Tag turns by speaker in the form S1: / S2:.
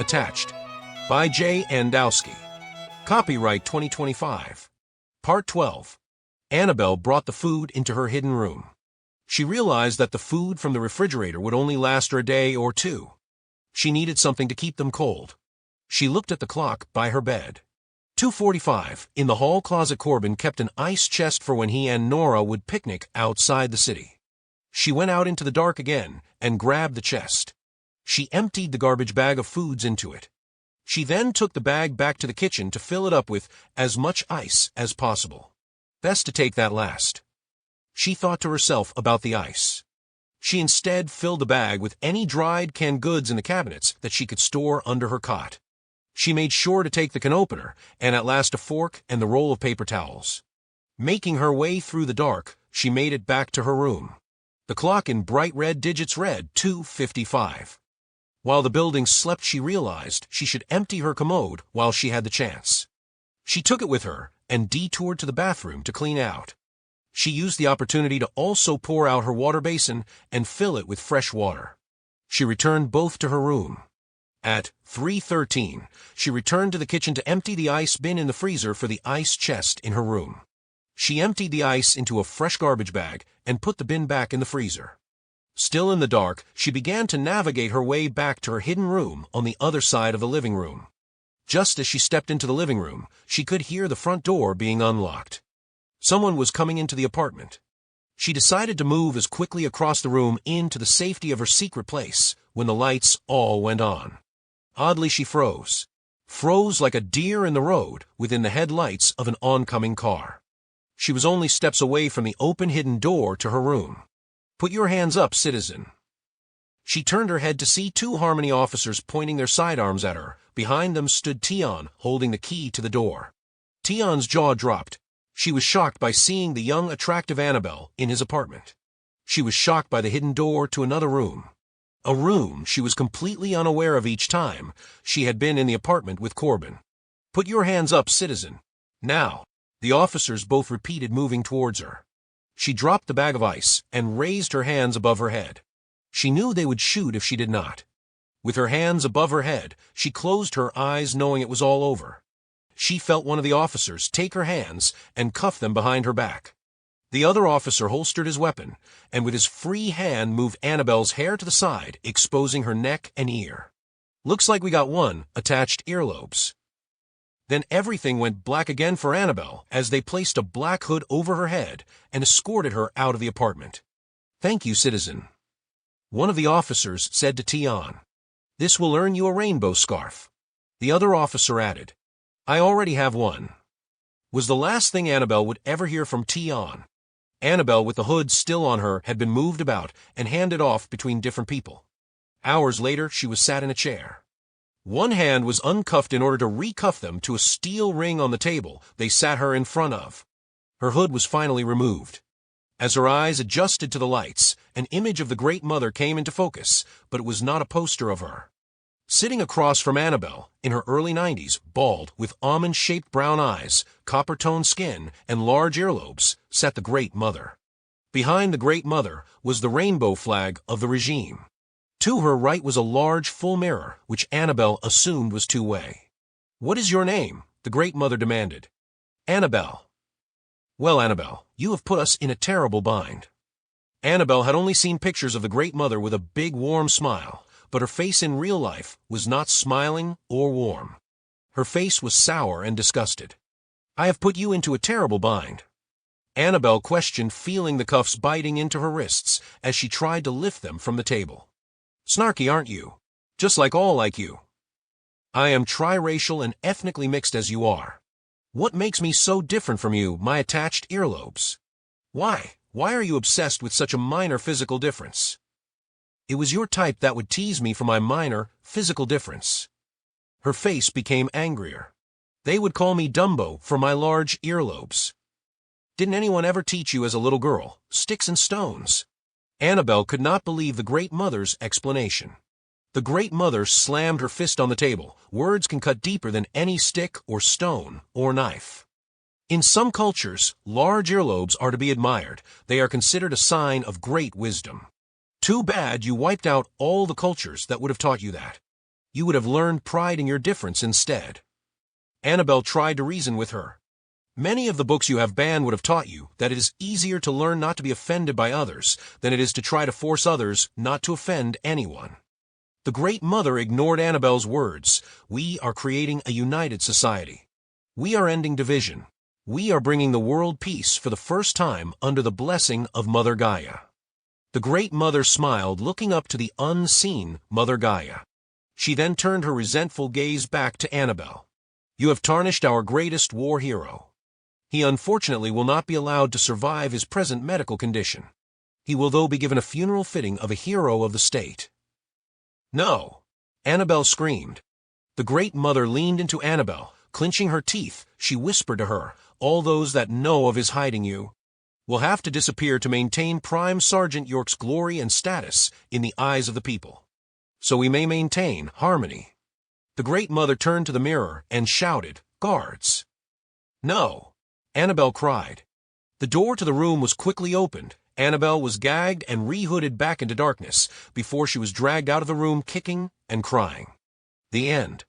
S1: Attached. By J. Wdowski. Copyright 2025. Part 12. Annabelle brought the food into her hidden room. She realized that the food from the refrigerator would only last her a day or two. She needed something to keep them cold. She looked at the clock by her bed. 2:45. In the hall closet, Corbyn kept an ice chest for when he and Nora would picnic outside the city. She went out into the dark again and grabbed the chest. She emptied the garbage bag of foods into it. She then took the bag back to the kitchen to fill it up with as much ice as possible. Best to take that last. She thought to herself about the ice. She instead filled the bag with any dried canned goods in the cabinets that she could store under her cot. She made sure to take the can opener, and at last a fork and the roll of paper towels. Making her way through the dark, she made it back to her room. The clock in bright red digits read 2:55. While the building slept, she realized she should empty her commode while she had the chance. She took it with her and detoured to the bathroom to clean out. She used the opportunity to also pour out her water basin and fill it with fresh water. She returned both to her room. At 3:13, she returned to the kitchen to empty the ice bin in the freezer for the ice chest in her room. She emptied the ice into a fresh garbage bag and put the bin back in the freezer. Still in the dark, she began to navigate her way back to her hidden room on the other side of the living room. Just as she stepped into the living room, she could hear the front door being unlocked. Someone was coming into the apartment. She decided to move as quickly across the room into the safety of her secret place when the lights all went on. Oddly, she froze. Froze like a deer in the road within the headlights of an oncoming car. She was only steps away from the open hidden door to her room. "Put your hands up, citizen." She turned her head to see two Harmony officers pointing their sidearms at her. Behind them stood Tian, holding the key to the door. Tian's jaw dropped. She was shocked by seeing the young, attractive Annabelle in his apartment. She was shocked by the hidden door to another room. A room she was completely unaware of each time she had been in the apartment with Corbyn. "Put your hands up, citizen. Now." The officers both repeated, moving towards her. She dropped the bag of ice and raised her hands above her head. She knew they would shoot if she did not. With her hands above her head, she closed her eyes, knowing it was all over. She felt one of the officers take her hands and cuff them behind her back. The other officer holstered his weapon, and with his free hand moved Annabelle's hair to the side, exposing her neck and ear. "Looks like we got one," attached earlobes. Then everything went black again for Annabelle as they placed a black hood over her head and escorted her out of the apartment. "Thank you, citizen," one of the officers said to Tian. "This will earn you a rainbow scarf." The other officer added, "I already have one," was the last thing Annabelle would ever hear from Tian. Annabelle, with the hood still on her, had been moved about and handed off between different people. Hours later, she was sat in a chair. One hand was uncuffed in order to recuff them to a steel ring on the table they sat her in front of. Her hood was finally removed. As her eyes adjusted to the lights, an image of the Great Mother came into focus, but it was not a poster of her. Sitting across from Annabelle, in her early 90s, bald, with almond-shaped brown eyes, copper-toned skin, and large earlobes, sat the Great Mother. Behind the Great Mother was the rainbow flag of the regime. To her right was a large, full mirror, which Annabelle assumed was two-way. "What is your name?" the Great Mother demanded. "Annabelle." "Well, Annabelle, you have put us in a terrible bind." Annabelle had only seen pictures of the Great Mother with a big, warm smile, but her face in real life was not smiling or warm. Her face was sour and disgusted. "I have put you into a terrible bind." Annabelle questioned, feeling the cuffs biting into her wrists as she tried to lift them from the table. "Snarky, aren't you? Just like all like you. I am triracial and ethnically mixed as you are. What makes me so different from you, my attached earlobes? Why are you obsessed with such a minor physical difference? It was your type that would tease me for my minor physical difference." Her face became angrier. "They would call me Dumbo for my large earlobes. Didn't anyone ever teach you as a little girl, sticks and stones?" Annabelle could not believe the Great Mother's explanation. The Great Mother slammed her fist on the table. "Words can cut deeper than any stick or stone or knife. In some cultures, large earlobes are to be admired. They are considered a sign of great wisdom. Too bad you wiped out all the cultures that would have taught you that. You would have learned pride in your difference instead. Annabelle tried to reason with her. Many of the books you have banned would have taught you that it is easier to learn not to be offended by others than it is to try to force others not to offend anyone. The Great Mother ignored Annabelle's words. We are creating a united society. We are ending division. We are bringing the world peace for the first time under the blessing of Mother Gaia. The Great Mother smiled, looking up to the unseen Mother Gaia. She then turned her resentful gaze back to Annabelle. You have tarnished our greatest war hero. He unfortunately will not be allowed to survive his present medical condition. He will though be given a funeral fitting of a hero of the state. No! Annabelle screamed. The Great Mother leaned into Annabelle. Clenching her teeth, she whispered to her, all those that know of his hiding you will have to disappear to maintain Prime Sergeant York's glory and status in the eyes of the people, so we may maintain harmony. The Great Mother turned to the mirror and shouted, Guards! No! Annabelle cried. The door to the room was quickly opened. Annabelle was gagged and rehooded back into darkness before she was dragged out of the room kicking and crying. The end.